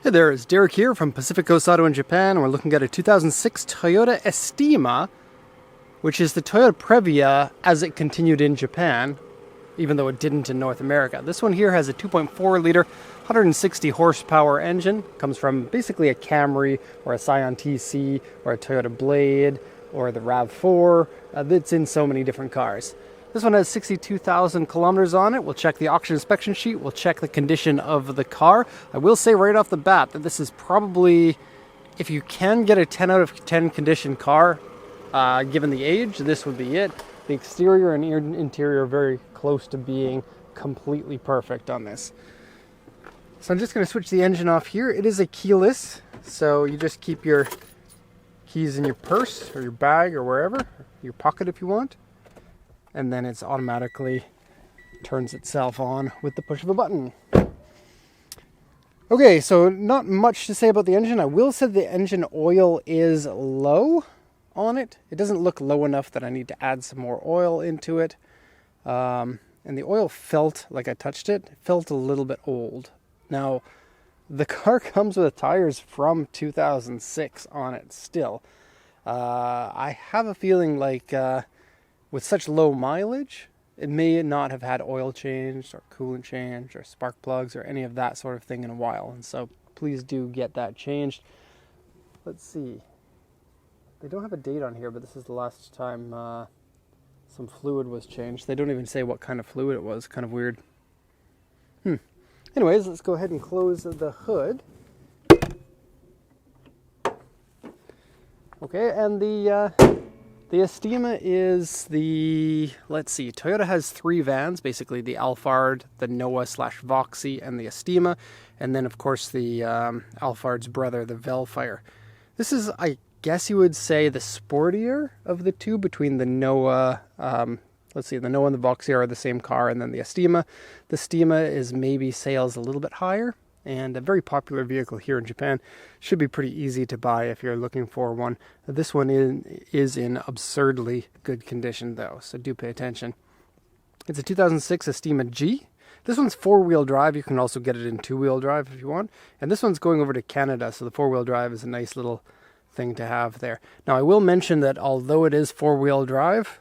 Hey there, it's Derek here from Pacific Coast Auto in Japan. We're looking at a 2006 Toyota Estima, which is the Toyota Previa as it continued in Japan, even though it didn't in North America. This one here has a 2.4 liter, 160 horsepower engine. Comes from basically a Camry or a Scion TC or a Toyota Blade or the RAV4. It's in so many different cars. This one has 62,000 kilometers on it. We'll check the auction inspection sheet. We'll check the condition of the car. I will say right off the bat that this is probably, if you can get a 10 out of 10 condition car, given the age, this would be it. The exterior and interior are very close to being completely perfect on this. So I'm just going to switch the engine off here. It is a keyless, so you just keep your keys in your purse or your bag or wherever, your pocket if you want. And then it's automatically turns itself on with the push of a button. Okay, so not much to say about the engine. I will say the engine oil is low on it. It doesn't look low enough that I need to add some more oil into it. And the oil felt, like I touched it, felt a little bit old. Now, the car comes with tires from 2006 on it still. I have a feeling like with such low mileage, it may not have had oil changed or coolant changed or spark plugs or any of that sort of thing in a while. And so please do get that changed. Let's see. They don't have a date on here, but this is the last time some fluid was changed. They don't even say what kind of fluid it was. Kind of weird. Anyways, let's go ahead and close the hood. Okay, and the Estima is let's see, Toyota has three vans, basically the Alphard, the Noah/Voxy, and the Estima, and then of course the Alphard's brother, the Velfire. This is, I guess you would say, the sportier of the two between the Noah, let's see, the Noah and the Voxy are the same car, and then the Estima. The Estima is maybe sales a little bit higher, and a very popular vehicle here in Japan. Should be pretty easy to buy if you're looking for one. This one is in absurdly good condition though, so do pay attention. It's a 2006 Estima G. This one's four-wheel drive. You can also get it in two-wheel drive if you want. And this one's going over to Canada, so the four-wheel drive is a nice little thing to have there. Now I will mention that although it is four-wheel drive,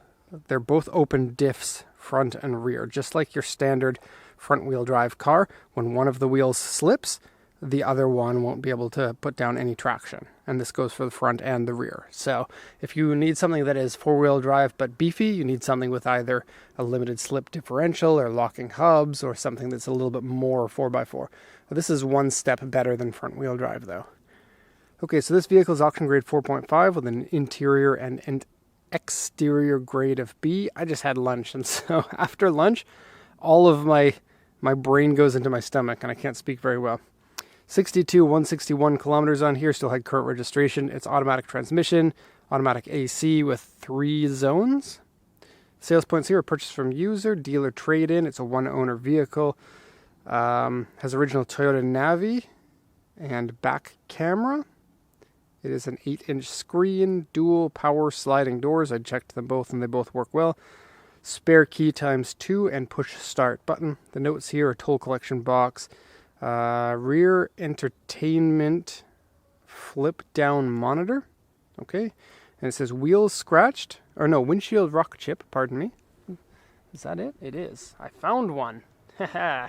they're both open diffs, front and rear, just like your standard front-wheel drive car. When one of the wheels slips, the other one won't be able to put down any traction. And this goes for the front and the rear. So if you need something that is four-wheel drive but beefy, you need something with either a limited slip differential or locking hubs or something that's a little bit more 4x4. This is one step better than front-wheel drive though. Okay, so this vehicle is auction grade 4.5 with an interior and exterior grade of B. I just had lunch, and so after lunch, all of my brain goes into my stomach and I can't speak very well. 161 kilometers on here, still had current registration. It's automatic transmission, automatic AC with 3 zones. Sales points here are purchased from user, dealer trade-in. It's a one-owner vehicle. Has original Toyota Navi and back camera. It is an 8-inch screen, dual power sliding doors. I checked them both and they both work well. Spare key ×2 and push start button. The notes here are toll collection box, rear entertainment flip down monitor. Okay, and it says wheels scratched, or no, windshield rock chip, pardon me. Is that it? It is. I found one. Haha.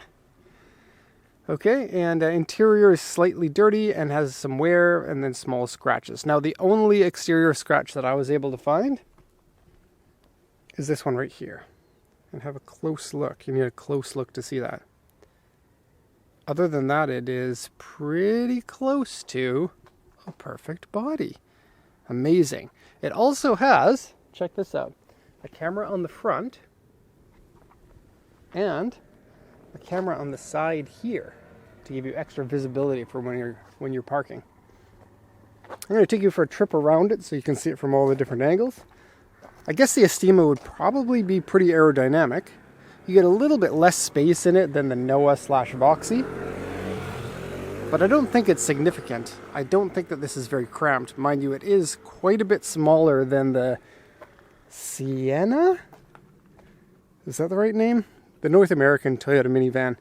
Okay, and interior is slightly dirty and has some wear and then small scratches. Now the only exterior scratch that I was able to find is this one right here. And have a close look. You need a close look to see that. Other than that, it is pretty close to a perfect body. Amazing. It also has, check this out, a camera on the front and a camera on the side here to give you extra visibility for when you're parking. I'm going to take you for a trip around it so you can see it from all the different angles. I guess the Estima would probably be pretty aerodynamic. You get a little bit less space in it than the Noah/Voxy, but I don't think it's significant. I don't think that this is very cramped. Mind you, it is quite a bit smaller than the Sienna? Is that the right name? The North American Toyota minivan.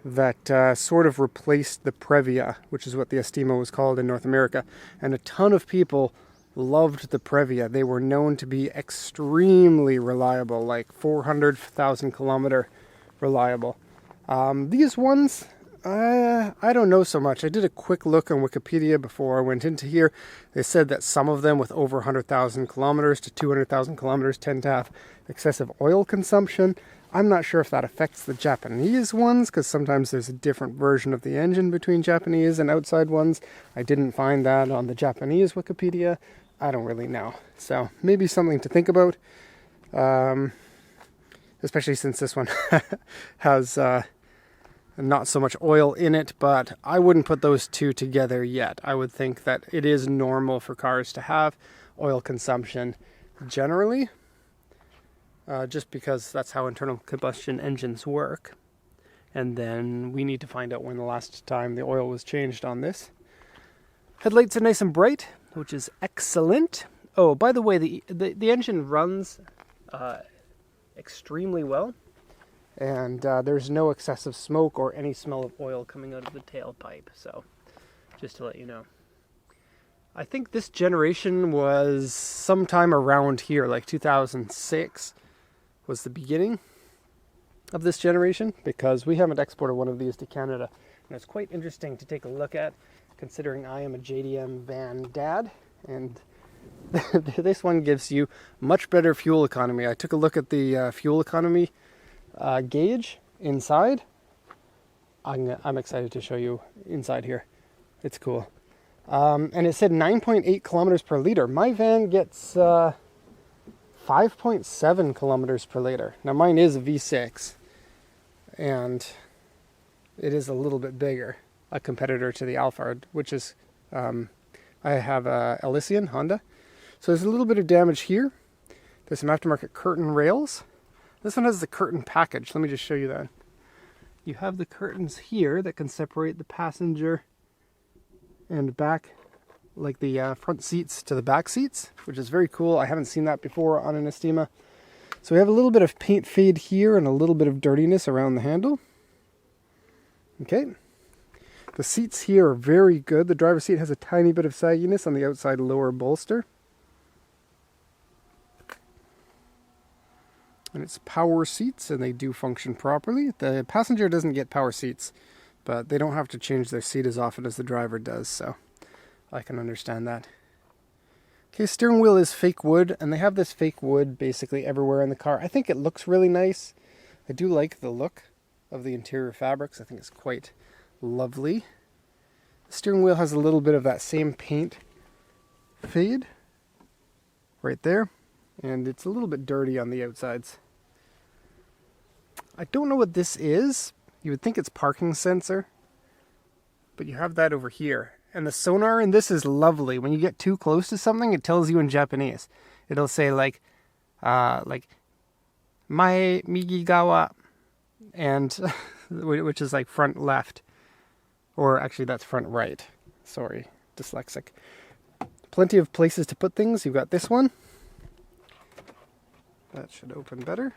that sort of replaced the Previa, which is what the Estima was called in North America. And a ton of people loved the Previa. They were known to be extremely reliable, like 400,000 kilometer reliable. These ones, I don't know so much. I did a quick look on Wikipedia before I went into here. They said that some of them with over 100,000 kilometers to 200,000 kilometers tend to have excessive oil consumption. I'm not sure if that affects the Japanese ones, because sometimes there's a different version of the engine between Japanese and outside ones. I didn't find that on the Japanese Wikipedia. I don't really know. So maybe something to think about, especially since this one has not so much oil in it, but I wouldn't put those two together yet. I would think that it is normal for cars to have oil consumption generally, just because that's how internal combustion engines work. And then we need to find out when the last time the oil was changed on this. Headlights are nice and bright, which is excellent. Oh, by the way, the engine runs extremely well. And there's no excessive smoke or any smell of oil coming out of the tailpipe. So, just to let you know. I think this generation was sometime around here, like 2006 was the beginning of this generation, because we haven't exported one of these to Canada. And it's quite interesting to take a look at, considering I am a JDM van dad. And this one gives you much better fuel economy. I took a look at the fuel economy gauge inside. I'm excited to show you inside here. It's cool. And it said 9.8 kilometers per liter. My van gets 5.7 kilometers per liter. Now mine is a V6, and it is a little bit bigger, a competitor to the Alphard, which is, I have a Elysian Honda. So there's a little bit of damage here. There's some aftermarket curtain rails. This one has the curtain package. Let me just show you that. You have the curtains here that can separate the passenger and back, like the front seats to the back seats, which is very cool. I haven't seen that before on an Estima. So we have a little bit of paint fade here and a little bit of dirtiness around the handle. Okay. The seats here are very good. The driver's seat has a tiny bit of sagginess on the outside lower bolster. And it's power seats, and they do function properly. The passenger doesn't get power seats, but they don't have to change their seat as often as the driver does, so I can understand that. Okay, steering wheel is fake wood, and they have this fake wood basically everywhere in the car. I think it looks really nice. I do like the look of the interior fabrics. I think it's quite lovely. The steering wheel has a little bit of that same paint fade right there, and it's a little bit dirty on the outsides. I don't know what this is. You would think it's parking sensor, but you have that over here. And the sonar in this is lovely. When you get too close to something, it tells you in Japanese. It'll say like mae migi gawa, and which is like front left, or actually that's front right. Sorry, dyslexic. Plenty of places to put things. You've got this one. That should open better.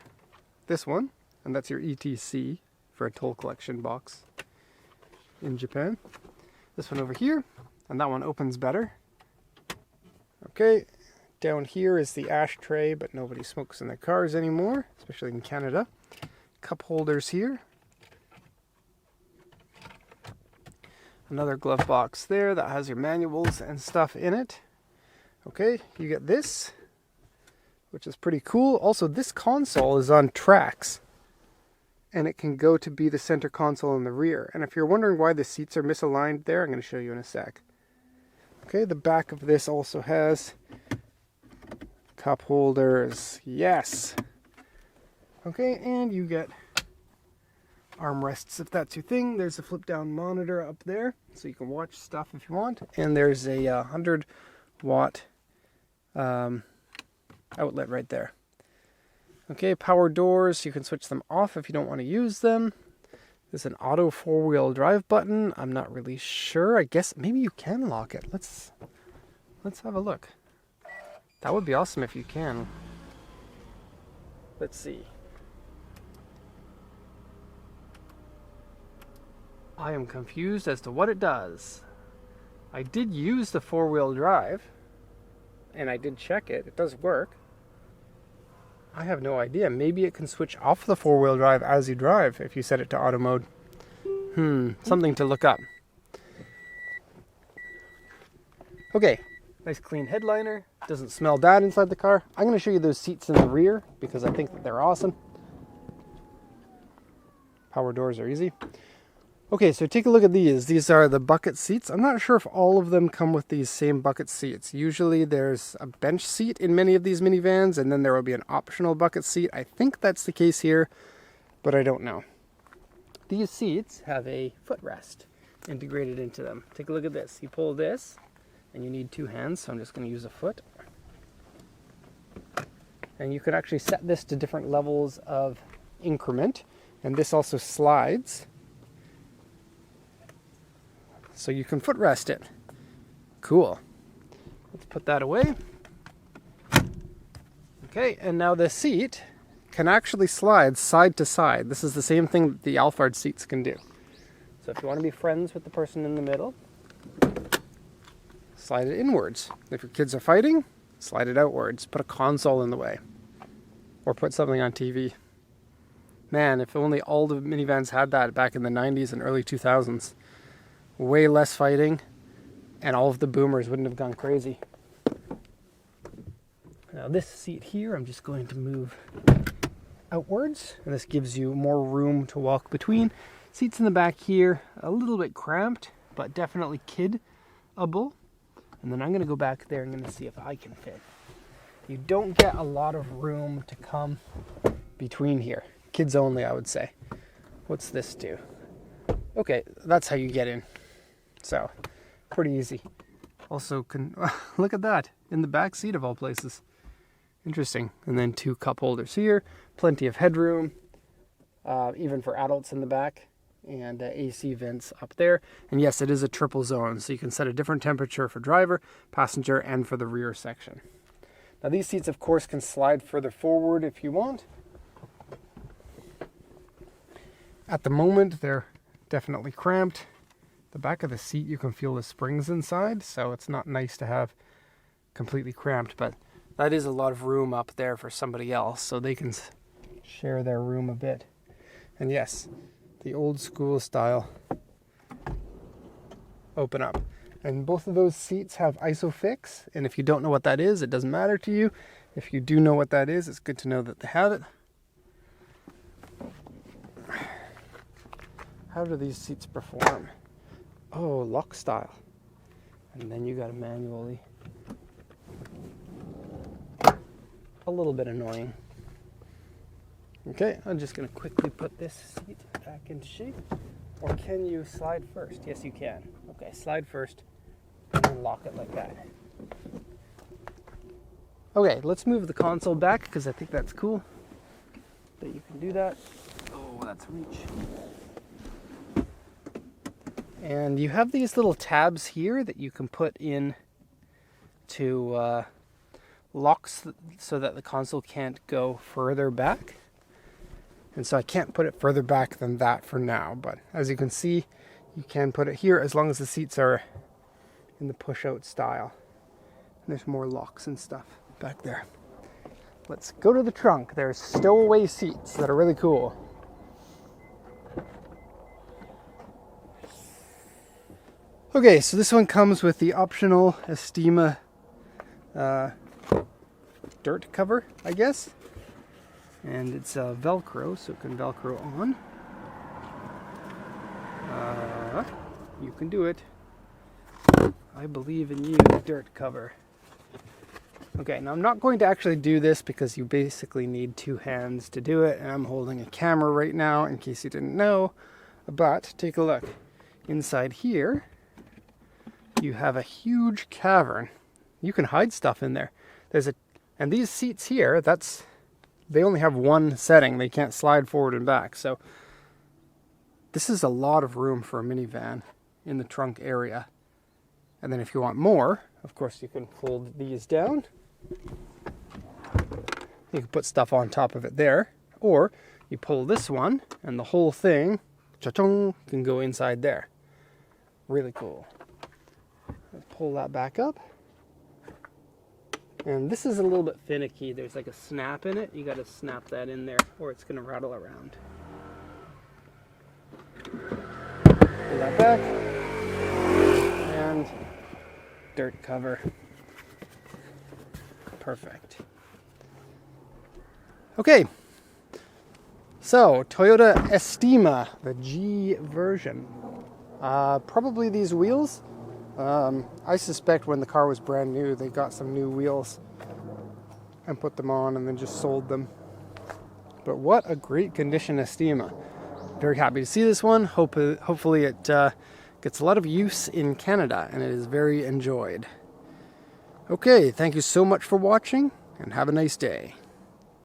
This one, and that's your ETC for a toll collection box in Japan. This one over here, and that one opens better. Okay, down here is the ashtray, but nobody smokes in their cars anymore, especially in Canada. Cup holders here. Another glove box there that has your manuals and stuff in it. Okay, you get this, which is pretty cool. Also, this console is on tracks, and it can go to be the center console in the rear. And if you're wondering why the seats are misaligned there, I'm going to show you in a sec. Okay, the back of this also has cup holders. Yes. Okay, and you get armrests if that's your thing. There's a flip down monitor up there, so you can watch stuff if you want. And there's a 100 watt outlet right there. Okay, power doors, you can switch them off if you don't want to use them. There's an auto four-wheel drive button. I'm not really sure. I guess maybe you can lock it. Let's have a look. That would be awesome if you can. Let's see. I am confused as to what it does. I did use the four-wheel drive, and I did check it. It does work. I have no idea. Maybe it can switch off the four-wheel drive as you drive if you set it to auto mode. Something to look up. Okay, nice clean headliner. Doesn't smell bad inside the car. I'm going to show you those seats in the rear because I think that they're awesome. Power doors are easy. Okay, so take a look at these. These are the bucket seats. I'm not sure if all of them come with these same bucket seats. Usually there's a bench seat in many of these minivans, and then there will be an optional bucket seat. I think that's the case here, but I don't know. These seats have a footrest integrated into them. Take a look at this. You pull this, and you need two hands, so I'm just going to use a foot. And you could actually set this to different levels of increment, and this also slides. So you can footrest it. Cool. Let's put that away. Okay, and now the seat can actually slide side to side. This is the same thing that the Alphard seats can do. So if you want to be friends with the person in the middle, slide it inwards. If your kids are fighting, slide it outwards. Put a console in the way. Or put something on TV. Man, if only all the minivans had that back in the 90s and early 2000s. Way less fighting, and all of the boomers wouldn't have gone crazy. Now this seat here, I'm just going to move outwards, and this gives you more room to walk between. Seats in the back here, a little bit cramped, but definitely kid-able. And then I'm going to go back there and I'm going to see if I can fit. You don't get a lot of room to come between here. Kids only, I would say. What's this do? Okay, that's how you get in. So, pretty easy. Also, look at that, in the back seat of all places. Interesting. And then two cup holders here, plenty of headroom, even for adults in the back, and AC vents up there. And yes, it is a triple zone, so you can set a different temperature for driver, passenger, and for the rear section. Now these seats, of course, can slide further forward if you want. At the moment, they're definitely cramped. The back of the seat, you can feel the springs inside, so it's not nice to have completely cramped, but that is a lot of room up there for somebody else, so they can share their room a bit. And yes, the old school style open up. And both of those seats have ISOFIX, and if you don't know what that is, it doesn't matter to you. If you do know what that is, it's good to know that they have it. How do these seats perform? Oh, lock style. And then you gotta manually. A little bit annoying. Okay, I'm just gonna quickly put this seat back into shape. Or can you slide first? Yes, you can. Okay, slide first and then lock it like that. Okay, let's move the console back because I think that's cool that you can do that. Oh, that's reach. And you have these little tabs here that you can put in to locks so that the console can't go further back. And so I can't put it further back than that for now, but as you can see, you can put it here as long as the seats are in the push-out style. And there's more locks and stuff back there. Let's go to the trunk. There's stowaway seats that are really cool. Okay, so this one comes with the optional Estima dirt cover, I guess. And it's Velcro, so it can Velcro on. You can do it. I believe in you, dirt cover. Okay, now I'm not going to actually do this because you basically need two hands to do it, and I'm holding a camera right now in case you didn't know. But take a look. Inside here, you have a huge cavern. You can hide stuff in there. And these seats here, they only have one setting. They can't slide forward and back. So this is a lot of room for a minivan in the trunk area. And then if you want more, of course, you can fold these down. You can put stuff on top of it there. Or you pull this one and the whole thing cha-chong, can go inside there. Really cool. Let's pull that back up. And this is a little bit finicky. There's like a snap in it. You got to snap that in there or it's going to rattle around. Pull that back. And dirt cover. Perfect. Okay. So, Toyota Estima, the G version. Probably these wheels. I suspect when the car was brand new, they got some new wheels and put them on and then just sold them. But what a great condition Estima. Very happy to see this one. Hopefully it gets a lot of use in Canada and it is very enjoyed. Okay, thank you so much for watching and have a nice day.